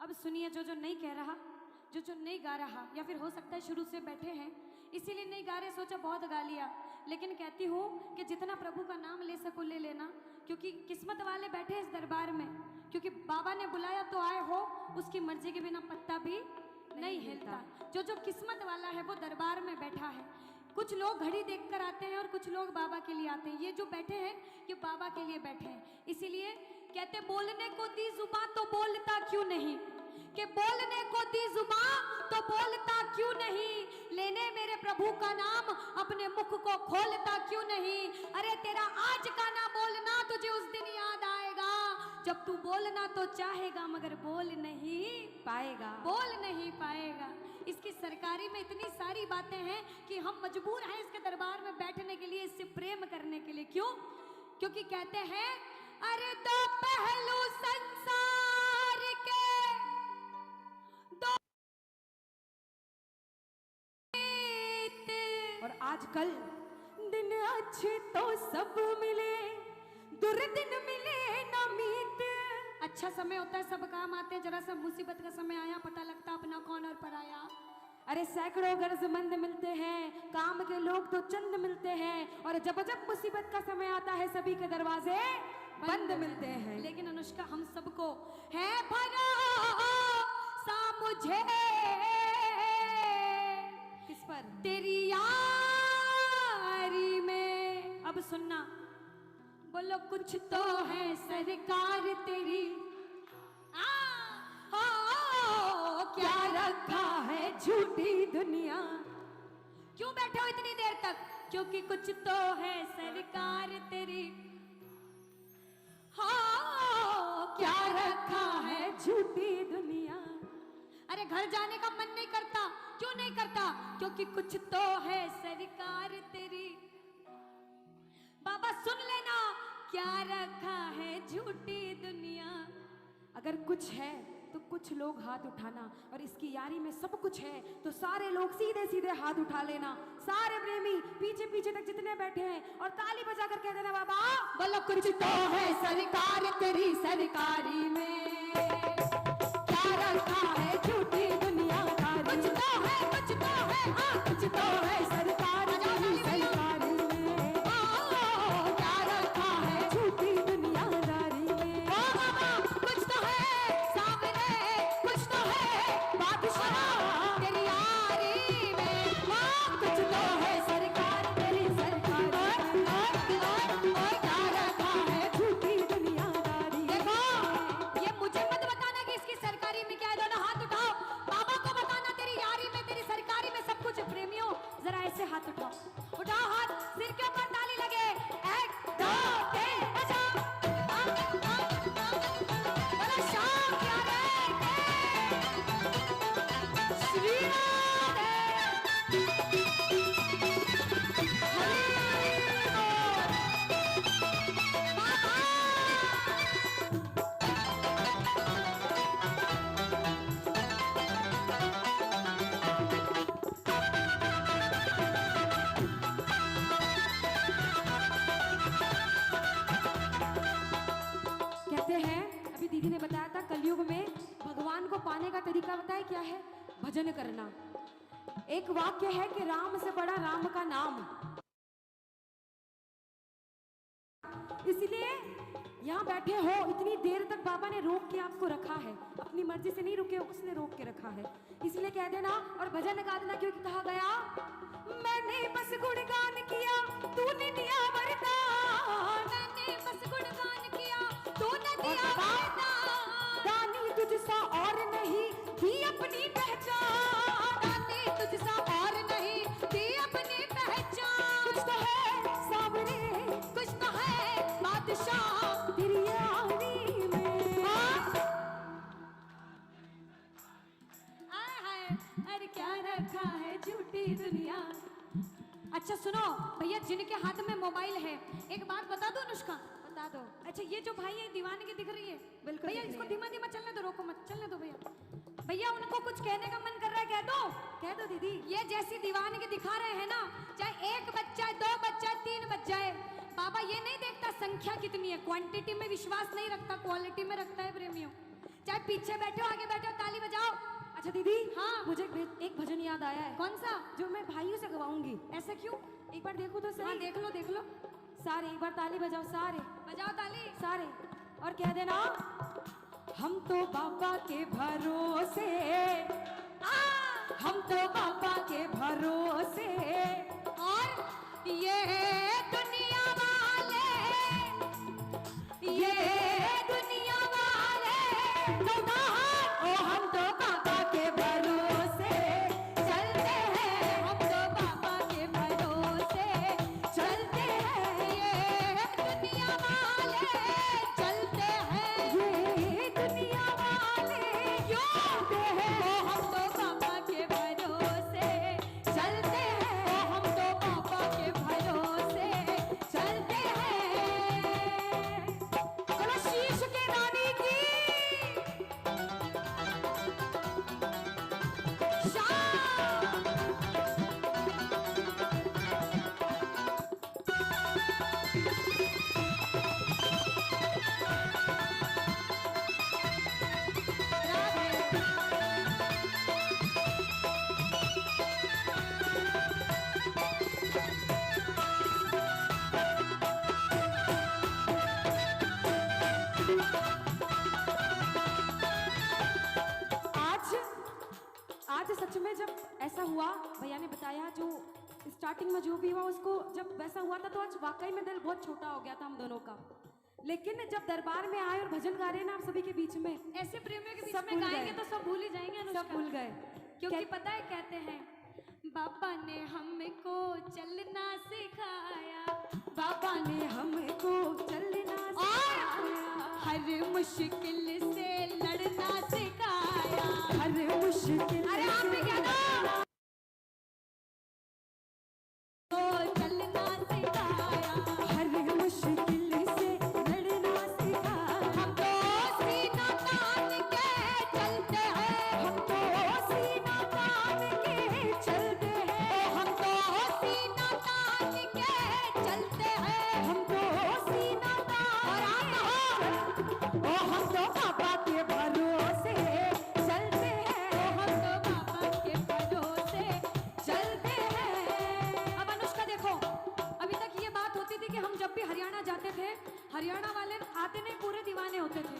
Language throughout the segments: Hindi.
अब सुनिए, जो नहीं कह रहा, जो नहीं गा रहा, या फिर हो सकता है शुरू से बैठे हैं इसीलिए नहीं गा रहे, सोचा बहुत गा लिया, लेकिन कहती हूँ कि जितना प्रभु का नाम ले सको ले लेना, क्योंकि किस्मत वाले बैठे इस दरबार में, क्योंकि बाबा ने बुलाया तो आए हो, उसकी मर्जी के बिना पत्ता भी नहीं हिलता। जो किस्मत वाला है वो दरबार में बैठा है। कुछ लोग घड़ी देखकर आते हैं और कुछ लोग बाबा के लिए आते हैं। ये जो बैठे हैं ये बाबा के लिए बैठे हैं। इसीलिए कहते बोलने को दी जुबान तो बोलता क्यों नहीं, कि बोलने को दी जुबान तो बोलता क्यों नहीं, लेने मेरे प्रभु का नाम अपने मुख को खोलता क्यों नहीं। अरे तेरा आज का ना बोलना तुझे उस दिन याद आएगा जब तू बोलना तो चाहेगा मगर बोल नहीं पाएगा, बोल नहीं पाएगा। इसकी सरकारी में इतनी सारी बातें हैं कि हम मजबूर हैं इसके दरबार में बैठने के लिए, इससे प्रेम करने के लिए। क्यों? क्योंकि कहते हैं अरे दो पहलू संसार के, दो और आजकल दिन अच्छे तो सब मिले, दुर्दिन मिले ना मीत। अच्छा समय होता है सब काम आते हैं, जरा सा मुसीबत का समय आया पता लगता अपना कौन और पराया। अरे सैकड़ों गर्जमंद मिलते हैं, काम के लोग तो चंद मिलते हैं, और जब जब मुसीबत का समय आता है सभी के दरवाजे बंद मिलते हैं। लेकिन अनुष्का हम सबको है भरोसा मुझे किस पर, तेरी यारी में। अब सुनना, बोलो कुछ तो है सरकार तेरी, क्या रखा है झूठी दुनिया। क्यों बैठे हो इतनी देर तक? क्योंकि कुछ तो है सरकार तेरी, हाँ क्या रखा है झूठी दुनिया। अरे घर जाने का मन नहीं करता, क्यों नहीं करता? क्योंकि कुछ तो है सरकार तेरी। बाबा सुन लेना, क्या रखा है झूठी दुनिया। अगर कुछ है तो कुछ लोग हाथ उठाना, और इसकी यारी में सब कुछ है तो सारे लोग सीधे सीधे हाथ उठा लेना। सारे प्रेमी पीछे पीछे तक जितने बैठे हैं और ताली बजाकर कह देना बाबा बोलो कुछ तो है सरकार तेरी सरकारी में, क्या रखा है झूठी दुनिया का। कुछ तो है हाँ कुछ तो है सरकार तेरी सरकारी में, क्या रखा है झूठी दुनियादारी में। कुछ तो है सामने, कुछ तो है बादशाह तेरी यारी में, कुछ तो है सरकार तेरी सरकारी में, क्या रखा है झूठी दुनियादारी। देखो ये मुझे मत बताना कि इसकी सरकारी में क्या है, दोनों हाथ उठाओ। बाबा को बताना तेरी यारी में तेरी सरकारी में सब कुछ। प्रेमियों जरा ऐसे हाथ उठाओ, उठाओ हाथ, सिर के ऊपर ताली लगे। 1 2 3 बजाओ। बोलो शाम प्यारे श्री कहते हैं, अभी दीदी ने बताया था कलयुग में भगवान को पाने का तरीका बताया क्या है, भजन करना। एक वाक्य है कि राम से बड़ा राम का नाम। इसलिए यहाँ बैठे हो इतनी देर तक बाबा ने रोक के आपको रखा है, अपनी मर्जी से नहीं रुके, उसने रोक के रखा है। इसलिए कह देना और भजन गा देना, क्योंकि कहा गया मैंने बस गुणगान किया तूने दिया वरदान, मैंने बस गुणगान किया तूने दिया वरदान, दानी तुझसा और नहीं दी अपनी पहचान, दानी तुझसा और नहीं दी अपनी पहचान। कुछ तो है सामने, कुछ तो है बादशाह तेरी यारी में। हाय अरे क्या रखा है झूठी दुनिया। अच्छा सुनो भैया, जिनके हाथ में मोबाइल है एक बात बता दो अनुष्का, बता दो। अच्छा ये जो भाई है दीवानगी दिख रही है, बिल्कुल भैया इसको धीमा धीमा चलने दो, रोको मत, चलने दो भैया। भैया उनको कुछ कहने का मन कर रहा है, कह दो दीदी। ये जैसी दीवानगी दिखा रहे हैं ना, चाहे 1 बच्चा है 2 बच्चा है 3 बच्चा है, बाबा ये नहीं देखता संख्या कितनी है, क्वांटिटी में विश्वास नहीं रखता, क्वालिटी में रखता है प्रेमियों। चाहे पीछे बैठो, आगे बैठो, ताली बजाओ। अच्छा दीदी, हाँ मुझे एक भजन याद आया है। कौन सा? जो मैं भाइयों से गवाऊंगी। ऐसा क्यों? एक बार देखो तो सही। हाँ देख लो देख लो। सारे एक बार ताली बजाओ, सारे बजाओ ताली सारे, और कह देना हम तो बाबा के भरोसे, हम तो बाबा के भरोसे, और ये दुनिया वाले, ये दुनिया वाले ओ हम तो बाबा के भरोसे चलते हैं, हम तो बाबा के भरोसे चलते हैं, ये दुनिया वाले चलते हैं, ये दुनिया वाले चलते हैं, ओ हम तो बाबा के भरोसे चलते हैं, ओ हम तो बाबा के भरोसे चलते हैं। बोलो शीश के रानी की शान। आज आज सच में जब ऐसा हुआ, भैया ने बताया, जो स्टार्टिंग में जो भी हुआ उसको जब वैसा हुआ था, तो आज वाकई में दिल बहुत छोटा हो गया था हम दोनों का। लेकिन जब दरबार में आए और भजन गा रहे हैं ना आप सभी के बीच में, ऐसे प्रेमियों के बीच में गाएंगे तो सब भूल ही जाएंगे अनुष्का। सब भूल गए, क्योंकि पता है कहते हैं बाबा ने हमको चलना सिखाया, बाबा ने हमको चलना सिखाया, हर मुश्किल से लड़ना सिखाया, हर मुश्किल। अरे आप भी क्या ना तो चलना सिखाया, हर मुश्किल से लड़ना सिखाया, हम तो सीना तान के चलते हैं, हम तो सीना तान के चलते हैं, हम तो सीना तान के चलते हैं, हम तो सीना तान। और आप ओ हम तो बाबा के भरोसे चलते हैं, ओ हम तो बाबा के भरोसे चलते हैं। अब अनुष्का देखो, अभी तक ये बात होती थी कि हम जब भी हरियाणा जाते थे, हरियाणा वाले आते नहीं पूरे दीवाने होते थे।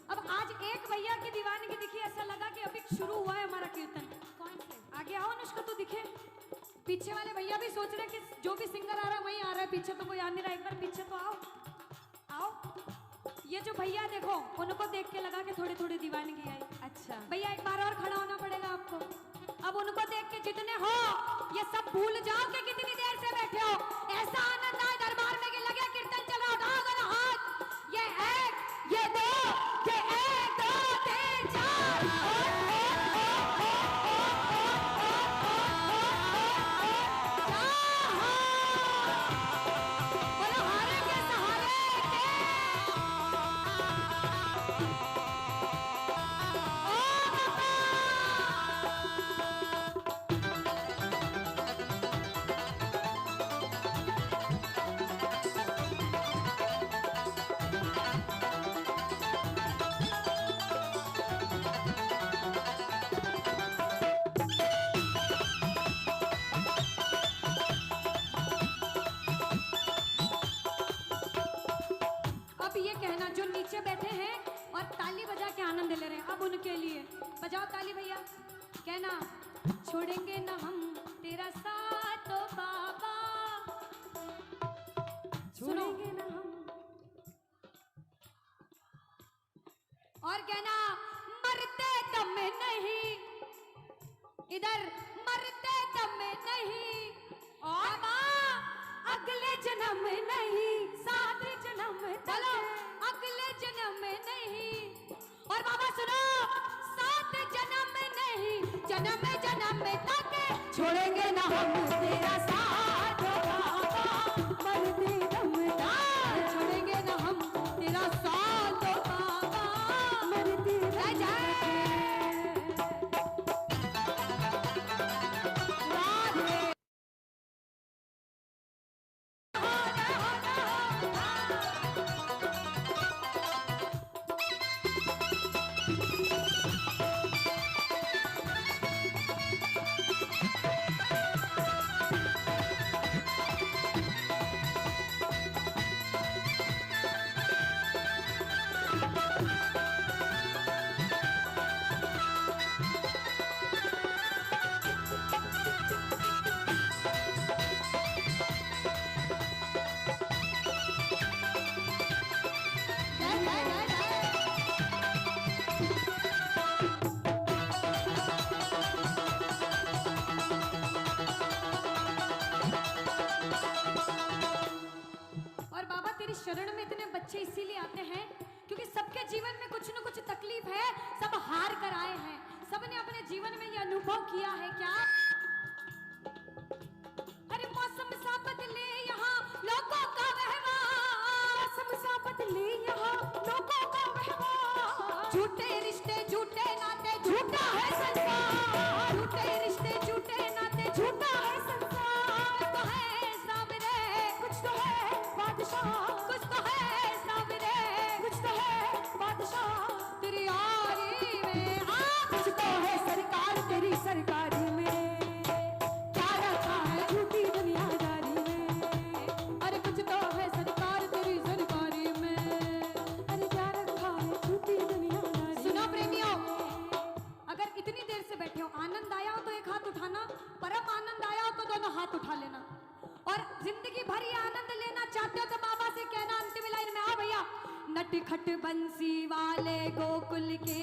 अब आज एक भैया की दीवानगी दिखी, ऐसा लगा कि अभी शुरू हुआ है हमारा कीर्तन। कौन से? आगे आओ अनुष्का, तो दिखे। पीछे वाले भैया भी सोच रहे हैं कि जो भी सिंगर आ रहा है वही आ रहा है, पीछे तो कोई आ नहीं रहा। एक बार पीछे तो आओ, आओ। ये जो भैया देखो, उनको देख के लगा कि थोड़ी थोड़ी दीवानगी आई। अच्छा भैया एक बार और खड़ा होना पड़ेगा आपको। अब उनको देख के जितने हो ये सब भूल जाओ कि कितनी देर से बैठे हो। ऐसा आनंद आए दरबार में कि लगे कीर्तन चल रहा। उठाओ दोनों हाथ, ये एक, ये दो, ये एक दो तीन चार। बोलो हारे के सहारे के। अब ये कहना जो नीचे बैठे हैं और ताली बजा के आनंद ले रहे हैं, अब उनके लिए बजाओ ताली भैया। कहना छोड़ेंगे ना हम तेरा साथ ओ बाबा, छोड़ेंगे ना हम। और कहना मरते दम में नहीं, इधर मरते दम में नहीं, और अगले जन्म में नहीं, सात जन्म में। चलो अगले जन्म में नहीं। और बाबा सुनो, सात जन्म में नहीं, जन्म में जन्म में तक छोड़ेंगे ना हम तेरा साथ ओ बाबा, मरते दम तक छोड़ेंगे ना हम तेरा साथ ओ बाबा, मरते दम तक। शरण में इतने बच्चे इसीलिए आते हैं क्योंकि सबके जीवन में कुछ न कुछ तकलीफ है, सब हार कर आए हैं, सबने अपने जीवन में ये अनुभव किया है। क्या अरे मौसम सा बदले यहाँ लोगों का व्यवहार, मौसम सा बदले यहाँ लोगों का व्यवहार, झूठे रिश्ते झूठे नाते झूठा है संसार, झूठे रिश्ते झूठे नाते झूठा है संसार। कुछ तो है सामने, कुछ तो है बादशाह, कुछ तो है सामने, कुछ तो है बादशाह तेरी यारी में, हाँ कुछ तो है सरकार तेरी सरकारी में, क्या रखा है झूठी दुनियादारी में, अरे कुछ तो है सरकार तेरी सरकारी में, अरे क्या रखा है झूठी दुनियादारी। सुनो प्रेमियों, अगर इतनी देर से बैठे हो, आनंद आया हो तो एक हाथ उठाना, परम आनंद आया हो तो दोनों हाथ उठा लेना, और जिंदगी भर ये आनंद लेना चाहते हो तो बाबा से कहना अंतिम लाइन में, आओ भैया। नटखट बंसी वाले गोकुल के